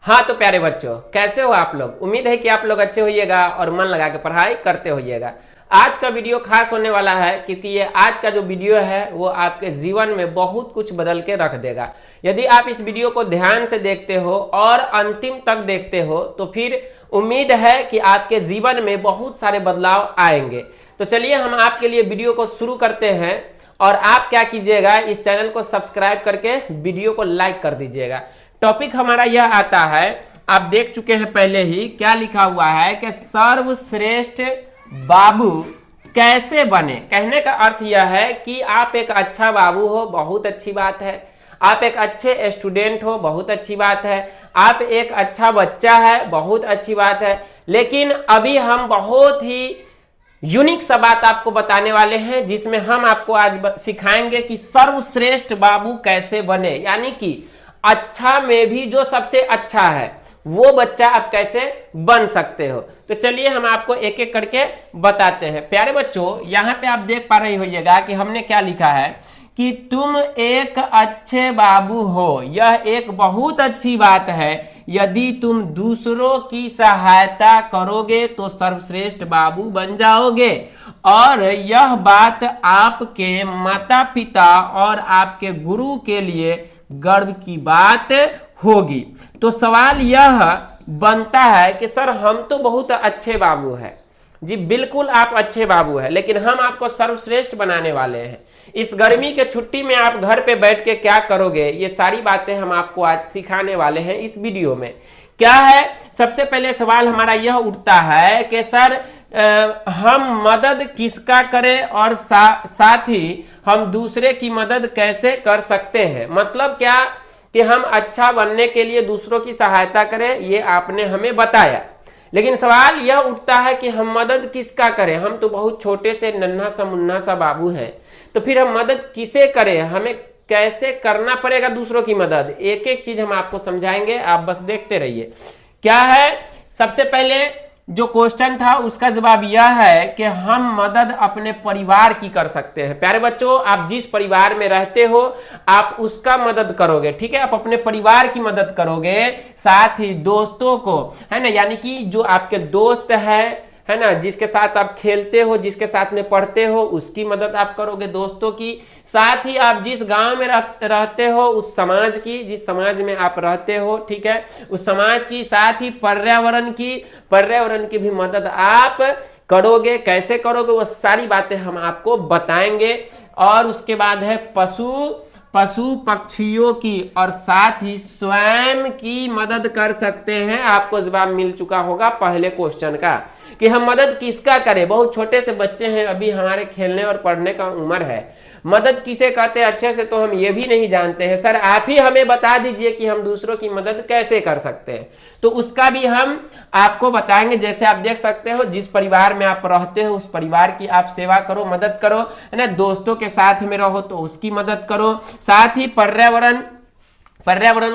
हाँ तो प्यारे बच्चों, कैसे हो आप लोग। उम्मीद है कि आप लोग अच्छे होइएगा और मन लगा के पढ़ाई करते होइएगा। आज का वीडियो खास होने वाला है क्योंकि ये आज का जो वीडियो है वो आपके जीवन में बहुत कुछ बदल के रख देगा। यदि आप इस वीडियो को ध्यान से देखते हो और अंतिम तक देखते हो तो फिर उम्मीद है कि आपके जीवन में बहुत सारे बदलाव आएंगे। तो चलिए हम आपके लिए वीडियो को शुरू करते हैं और आप क्या कीजिएगा, इस चैनल को सब्सक्राइब करके वीडियो को लाइक कर दीजिएगा। टॉपिक हमारा यह आता है, आप देख चुके हैं पहले ही, क्या लिखा हुआ है कि सर्वश्रेष्ठ बाबू कैसे बने। कहने का अर्थ यह है कि आप एक अच्छा बाबू हो, बहुत अच्छी बात है। आप एक अच्छे स्टूडेंट हो, बहुत अच्छी बात है। आप एक अच्छा बच्चा है, बहुत अच्छी बात है। लेकिन अभी हम बहुत ही यूनिक सा बात आपको बताने वाले हैं जिसमें हम आपको आज सिखाएंगे कि सर्वश्रेष्ठ बाबू कैसे बने, यानी कि अच्छा में भी जो सबसे अच्छा है वो बच्चा आप कैसे बन सकते हो। तो चलिए हम आपको एक एक करके बताते हैं। प्यारे बच्चों, यहाँ पे आप देख पा रहे होइएगा कि हमने क्या लिखा है कि तुम एक अच्छे बाबू हो। यह एक बहुत अच्छी बात है। यदि तुम दूसरों की सहायता करोगे तो सर्वश्रेष्ठ बाबू बन जाओगे और यह बात आपके माता पिता और आपके गुरु के लिए गर्व की बात होगी। तो सवाल यह बनता है कि सर हम तो बहुत अच्छे बाबू हैं। जी बिल्कुल आप अच्छे बाबू हैं, लेकिन हम आपको सर्वश्रेष्ठ बनाने वाले हैं। इस गर्मी के छुट्टी में आप घर पे बैठ के क्या करोगे, ये सारी बातें हम आपको आज सिखाने वाले हैं इस वीडियो में। क्या है, सबसे पहले सवाल हमारा यह उठता है कि सर हम मदद किसका करें और साथ ही हम दूसरे की मदद कैसे कर सकते हैं। मतलब क्या कि हम अच्छा बनने के लिए दूसरों की सहायता करें, ये आपने हमें बताया। लेकिन सवाल यह उठता है कि हम मदद किसका करें। हम तो बहुत छोटे से नन्हा सा मुन्ना सा बाबू हैं, तो फिर हम मदद किसे करें, हमें कैसे करना पड़ेगा दूसरों की मदद। एक एक चीज हम आपको समझाएंगे, आप बस देखते रहिए। क्या है, सबसे पहले जो क्वेश्चन था उसका जवाब यह है कि हम मदद अपने परिवार की कर सकते हैं। प्यारे बच्चों, आप जिस परिवार में रहते हो आप उसका मदद करोगे, ठीक है। आप अपने परिवार की मदद करोगे, साथ ही दोस्तों को, है ना, यानी कि जो आपके दोस्त है ना, जिसके साथ आप खेलते हो, जिसके साथ में पढ़ते हो, उसकी मदद आप करोगे, दोस्तों की। साथ ही आप जिस गांव में रहते हो उस समाज की, जिस समाज में आप रहते हो, ठीक है, उस समाज की। साथ ही पर्यावरण की भी मदद आप करोगे। कैसे करोगे वो सारी बातें हम आपको बताएंगे। और उसके बाद है पशु पक्षियों की, और साथ ही स्वयं की मदद कर सकते हैं। आपको जवाब मिल चुका होगा पहले क्वेश्चन का कि हम मदद किसका करें। बहुत छोटे से बच्चे हैं, अभी हमारे खेलने और पढ़ने का उम्र है। मदद किसे कहते हैं अच्छे से तो हम ये भी नहीं जानते हैं। सर आप ही हमें बता दीजिए कि हम दूसरों की मदद कैसे कर सकते हैं, तो उसका भी हम आपको बताएंगे। जैसे आप देख सकते हो, जिस परिवार में आप रहते हो उस परिवार की आप सेवा करो, मदद करो, है ना। दोस्तों के साथ में रहो तो उसकी मदद करो। साथ ही पर्यावरण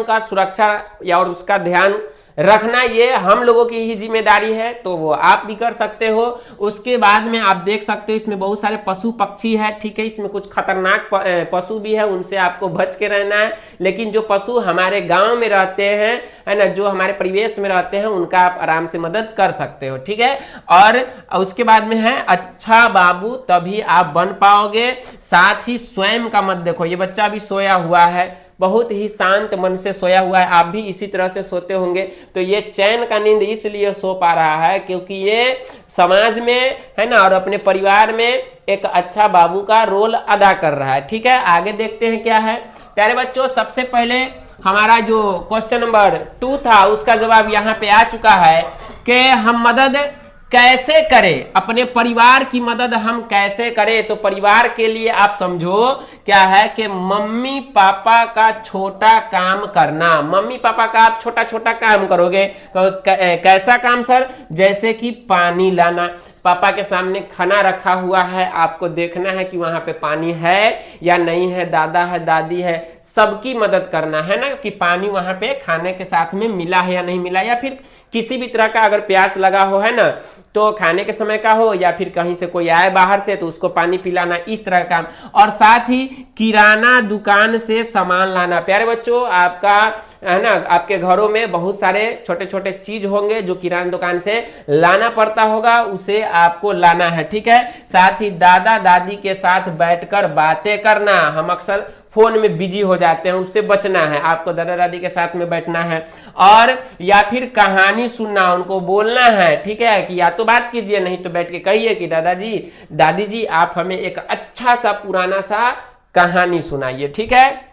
का सुरक्षा या और उसका ध्यान रखना, ये हम लोगों की ही जिम्मेदारी है, तो वो आप भी कर सकते हो। उसके बाद में आप देख सकते हो इसमें बहुत सारे पशु पक्षी है, ठीक है। इसमें कुछ खतरनाक पशु भी है, उनसे आपको बच के रहना है। लेकिन जो पशु हमारे गांव में रहते हैं, है ना, जो हमारे परिवेश में रहते हैं, उनका आप आराम से मदद कर सकते हो, ठीक है। और उसके बाद में है अच्छा बाबू तभी आप बन पाओगे। साथ ही स्वयं का मत देखो, ये बच्चा भी सोया हुआ है, बहुत ही शांत मन से सोया हुआ है। आप भी इसी तरह से सोते होंगे, तो ये चैन का नींद इसलिए सो पा रहा है क्योंकि ये समाज में, है ना, और अपने परिवार में एक अच्छा बाबू का रोल अदा कर रहा है, ठीक है। आगे देखते हैं क्या है। प्यारे बच्चों, सबसे पहले हमारा जो क्वेश्चन नंबर 2 था उसका जवाब यहाँ पे आ चुका है कि हम मदद कैसे करें, अपने परिवार की मदद हम कैसे करें। तो परिवार के लिए आप समझो क्या है कि मम्मी पापा का छोटा काम करना। मम्मी पापा का आप छोटा छोटा काम करोगे, तो कैसा काम सर, जैसे कि पानी लाना। पापा के सामने खाना रखा हुआ है, आपको देखना है कि वहां पे पानी है या नहीं है, दादा है दादी है, सबकी मदद करना है ना, कि पानी वहां पे खाने के साथ में मिला है या नहीं मिला, या फिर किसी भी तरह का अगर प्यास लगा हो, है ना, तो खाने के समय का हो या फिर कहीं से कोई आए बाहर से तो उसको पानी पिलाना, इस तरह का काम। और साथ ही किराना दुकान से सामान लाना। प्यारे बच्चों, आपका है ना, आपके घरों में बहुत सारे छोटे छोटे चीज होंगे जो किराना दुकान से लाना पड़ता होगा, उसे आपको लाना है, ठीक है। साथ ही दादा दादी के साथ बैठकर बातें करना। हम अक्सर फोन में बिजी हो जाते हैं, उससे बचना है, आपको दादा दादी के साथ में बैठना है। और या फिर कहानी सुनना, उनको बोलना है, ठीक है, कि या तो बात कीजिए, नहीं तो बैठ के कहिए कि दादाजी दादी जी आप हमें एक अच्छा सा पुराना सा कहानी सुनाइए, ठीक है।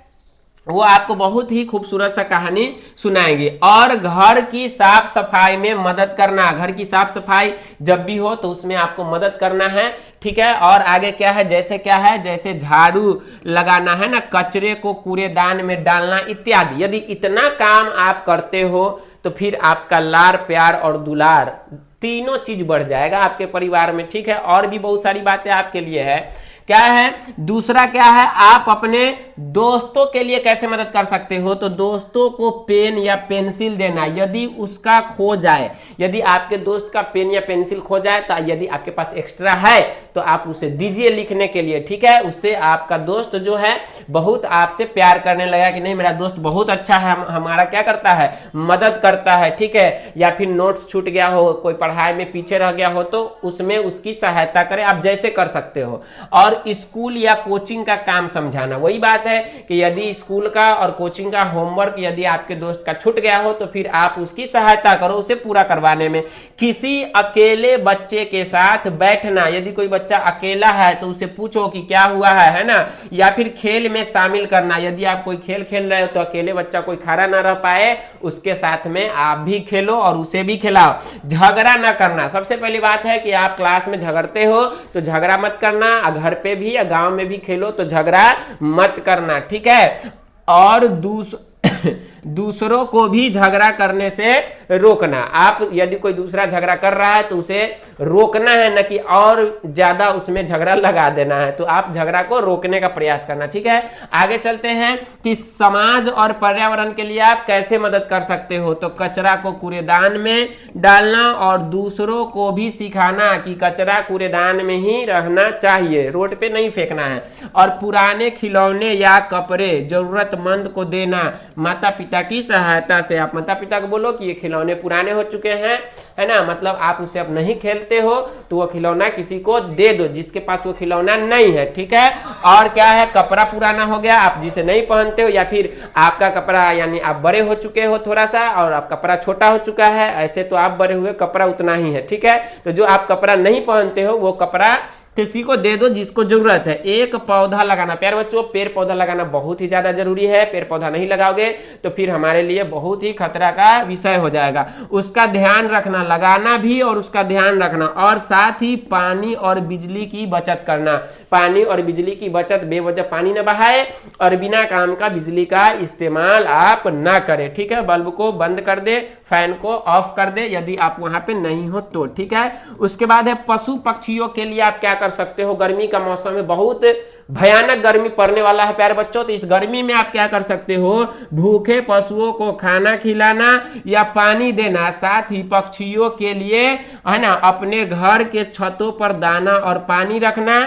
वो आपको बहुत ही खूबसूरत सा कहानी सुनाएंगे। और घर की साफ सफाई में मदद करना। घर की साफ सफाई जब भी हो तो उसमें आपको मदद करना है, ठीक है। और आगे क्या है, जैसे झाड़ू लगाना है ना, कचरे को कूड़ेदान में डालना इत्यादि। यदि इतना काम आप करते हो तो फिर आपका लाड़ प्यार और दुलार तीनों चीज बढ़ जाएगा आपके परिवार में, ठीक है। और भी बहुत सारी बातें आपके लिए है। क्या है दूसरा, क्या है, आप अपने दोस्तों के लिए कैसे मदद कर सकते हो, तो दोस्तों को पेन या पेंसिल देना। यदि उसका खो जाए, यदि आपके दोस्त का पेन या पेंसिल खो जाए तो यदि आपके पास एक्स्ट्रा है तो आप उसे दीजिए लिखने के लिए, ठीक है। उससे आपका दोस्त जो है बहुत आपसे प्यार करने लगा कि नहीं मेरा दोस्त बहुत अच्छा है, हमारा क्या करता है, मदद करता है, ठीक है। या फिर नोट्स छूट गया हो, कोई पढ़ाई में पीछे रह गया हो तो उसमें उसकी सहायता करें, आप जैसे कर सकते हो। और स्कूल या कोचिंग का काम समझाना। वही बात है कि यदि स्कूल का और कोचिंग का होमवर्क यदि आपके दोस्त का छूट गया हो तो फिर आप उसकी सहायता करो उसे पूरा करवाने में। किसी अकेले बच्चे के साथ बैठना। यदि कोई बच्चा अकेला है तो उसे पूछो कि क्या हुआ है ना। या फिर खेल में शामिल करना। यदि आप कोई खेल खेल रहे हो तो अकेले बच्चा कोई खड़ा ना रह पाए, उसके साथ में आप भी खेलो और उसे भी खिलाओ। झगड़ा ना करना। सबसे पहली बात है कि आप क्लास में झगड़ते हो तो झगड़ा मत करना। घर पे भी या गांव में भी खेलो तो झगड़ा मत करना, ठीक है। और दूसरों को भी झगड़ा करने से रोकना। आप यदि कोई दूसरा झगड़ा कर रहा है तो उसे रोकना है, न कि और ज्यादा उसमें झगड़ा लगा देना है। तो आप झगड़ा को रोकने का प्रयास करना, ठीक है। आगे चलते हैं कि समाज और पर्यावरण के लिए आप कैसे मदद कर सकते हो। तो कचरा को कूड़ेदान में डालना और दूसरों को भी सिखाना कि कचरा कूड़ेदान में ही रहना चाहिए, रोड पे नहीं फेंकना है। और पुराने खिलौने या कपड़े जरूरतमंद को देना। माता पिता की सहायता से आप माता पिता को बोलो कि ये खिलौने पुराने हो चुके हैं, है ना, मतलब आप उससे अब नहीं खेलते हो तो वो खिलौना किसी को दे दो जिसके पास वो खिलौना नहीं है, ठीक है। और क्या है, कपड़ा पुराना हो गया, आप जिसे नहीं पहनते हो, या फिर आपका कपड़ा यानी आप बड़े हो चुके हो थोड़ा सा और आप कपड़ा छोटा हो चुका है, ऐसे तो आप बड़े हुए, कपड़ा उतना ही है, ठीक है। तो जो आप कपड़ा नहीं पहनते हो वो कपड़ा किसी को दे दो जिसको जरूरत है। एक पौधा लगाना। प्यारे बच्चों, पेड़ पौधा लगाना बहुत ही ज्यादा जरूरी है। पेड़ पौधा नहीं लगाओगे तो फिर हमारे लिए बहुत ही खतरा का विषय हो जाएगा। उसका ध्यान रखना, लगाना भी और उसका ध्यान रखना। और साथ ही पानी और बिजली की बचत करना। पानी और बिजली की बचत, बेवजह पानी न बहाए और बिना काम का बिजली का इस्तेमाल आप ना करें, ठीक है। बल्ब को बंद कर दे, फैन को ऑफ कर दे यदि आप वहां पे नहीं हो तो, ठीक है। उसके बाद है पशु पक्षियों के लिए आप क्या कर सकते हो। गर्मी का मौसम में बहुत भयानक गर्मी पड़ने वाला है प्यारे बच्चों, तो इस गर्मी में आप क्या कर सकते हो, भूखे पशुओं को खाना खिलाना या पानी देना। साथ ही पक्षियों के लिए है ना अपने घर के छतों पर दाना और पानी रखना।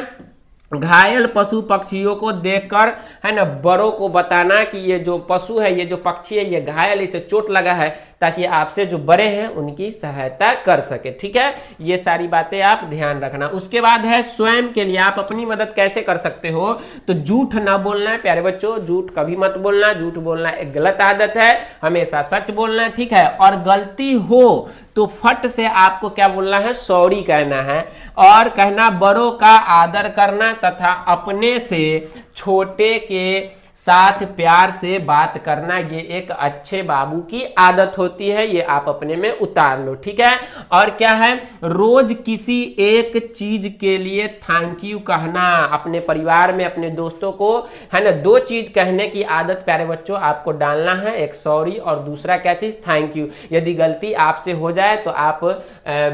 घायल पशु पक्षियों को देखकर है ना बड़ों को बताना कि ये जो पशु है, ये जो पक्षी है, ये घायल, इसे चोट लगा है, ताकि आपसे जो बड़े हैं उनकी सहायता कर सके, ठीक है। ये सारी बातें आप ध्यान रखना। उसके बाद है स्वयं के लिए आप अपनी मदद कैसे कर सकते हो। तो झूठ ना बोलना है प्यारे बच्चों, झूठ कभी मत बोलना। झूठ बोलना एक गलत आदत है, हमेशा सच बोलना है, ठीक है। और गलती हो तो फट से आपको क्या बोलना है, सॉरी कहना है। और कहना बड़ों का आदर करना तथा अपने से छोटे के साथ प्यार से बात करना ये एक अच्छे बाबू की आदत होती है, ये आप अपने में उतार लो, ठीक है। और क्या है, रोज किसी एक चीज के लिए थैंक यू कहना, अपने परिवार में अपने दोस्तों को है ना 2 चीज कहने की आदत प्यारे बच्चों आपको डालना है, एक सॉरी और दूसरा क्या चीज, थैंक यू। यदि गलती आपसे हो जाए तो आप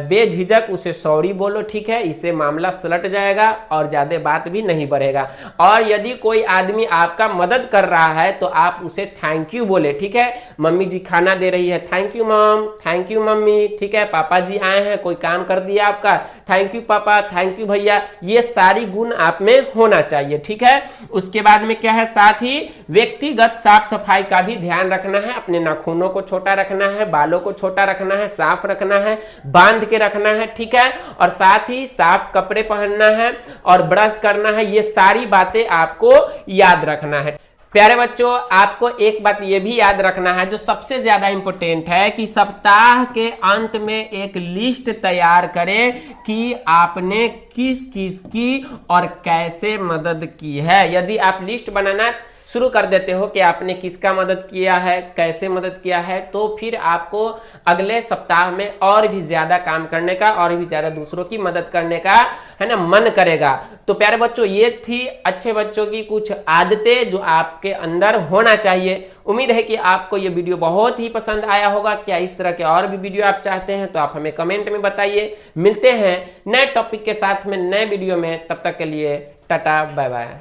बेझिझक उसे सॉरी बोलो, ठीक है, इससे मामला सुलट जाएगा और ज्यादा बात भी नहीं बढ़ेगा। और यदि कोई आदमी आपका मदद कर रहा है तो आप उसे थैंक यू बोले, ठीक है। मम्मी जी खाना दे रही है, thank you mom, thank you mummy, ठीक है। पापा जी आए हैं, कोई काम कर दिया आपका, थैंक यू पापा, थैंक यू भैया। ये सारी गुण आप में होना चाहिए, ठीक है। उसके बाद में क्या है, साथ ही व्यक्तिगत साफ सफाई का भी ध्यान रखना है, अपने नाखूनों को छोटा रखना है, बालों को छोटा रखना है, साफ रखना है, बांध के रखना है, ठीक है। और साथ ही साफ कपड़े पहनना है और ब्रश करना है, ये सारी बातें आपको याद रखना है। प्यारे बच्चों, आपको एक बात ये भी याद रखना है जो सबसे ज्यादा इंपॉर्टेंट है कि सप्ताह के अंत में एक लिस्ट तैयार करें कि आपने किस किस की और कैसे मदद की है। यदि आप लिस्ट बनाना शुरू कर देते हो कि आपने किसका मदद किया है, कैसे मदद किया है, तो फिर आपको अगले सप्ताह में और भी ज्यादा काम करने का और भी ज्यादा दूसरों की मदद करने का है ना मन करेगा। तो प्यारे बच्चों, ये थी अच्छे बच्चों की कुछ आदतें जो आपके अंदर होना चाहिए। उम्मीद है कि आपको ये वीडियो बहुत ही पसंद आया होगा। क्या इस तरह के और भी वीडियो आप चाहते हैं तो आप हमें कमेंट में बताइए। मिलते हैं नए टॉपिक के साथ में नए वीडियो में, तब तक के लिए टाटा बाय बाय।